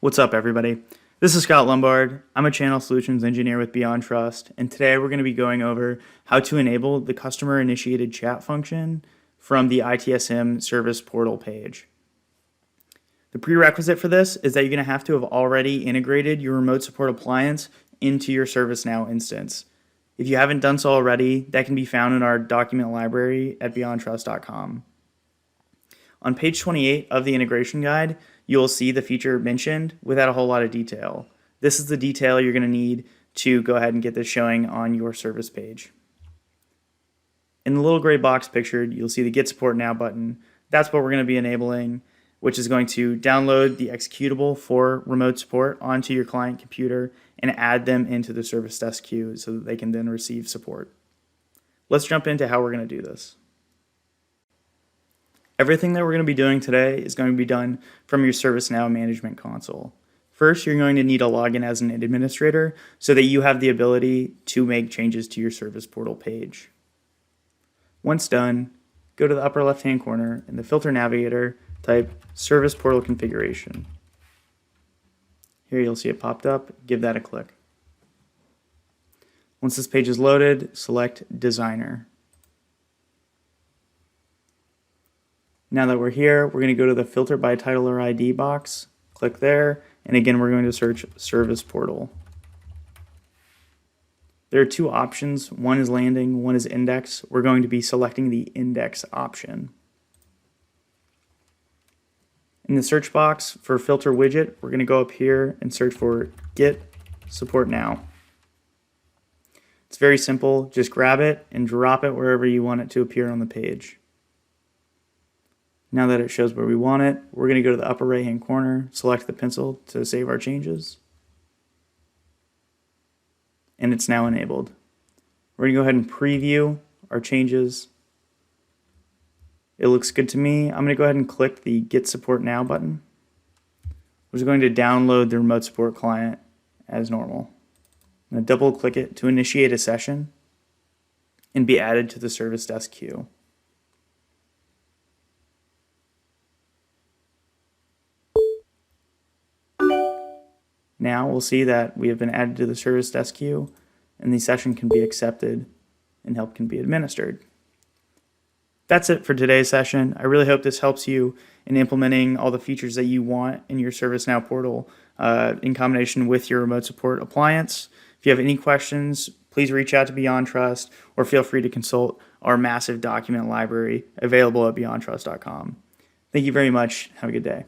What's up, everybody? This is Scott Lombard. I'm a channel solutions engineer with Beyond Trust, and today we're going to be going over how to enable the customer-initiated chat function from the ITSM service portal page. The prerequisite for this is that you're going to have already integrated your remote support appliance into your ServiceNow instance. If you haven't done so already, that can be found in our document library at beyondtrust.com. On page 28 of the integration guide, you'll see the feature mentioned without a whole lot of detail. This is the detail you're going to need to go ahead and get this showing on your service page. In the little gray box pictured, you'll see the Get Support Now button. That's what we're going to be enabling, which is going to download the executable for remote support onto your client computer and add them into the service desk queue so that they can then receive support. Let's jump into how we're going to do this. Everything that we're going to be doing today is going to be done from your ServiceNow management console. First, you're going to need a login as an administrator so that you have the ability to make changes to your service portal page. Once done, go to the upper left-hand corner in the filter navigator, type Service Portal Configuration. Here you'll see it popped up, give that a click. Once this page is loaded, select Designer. Now that we're here, we're going to go to the Filter by Title or ID box, click there, and again we're going to search Service Portal. There are two options, one is landing, one is index. We're going to be selecting the index option. In the search box for Filter Widget, we're going to go up here and search for Get Support Now. It's very simple, just grab it and drop it wherever you want it to appear on the page. Now that it shows where we want it, we're going to go to the upper right hand corner, select the pencil to save our changes, and it's now enabled. We're going to go ahead and preview our changes. It looks good to me. I'm going to go ahead and click the Get Support Now button, which is going to download the remote support client as normal. I'm going to double click it to initiate a session and be added to the service desk queue. Now we'll see that we have been added to the service desk queue and the session can be accepted and help can be administered. That's it for today's session. I really hope this helps you in implementing all the features that you want in your ServiceNow portal in combination with your remote support appliance. If you have any questions, please reach out to Beyond Trust or feel free to consult our massive document library available at beyondtrust.com. Thank you very much. Have a good day.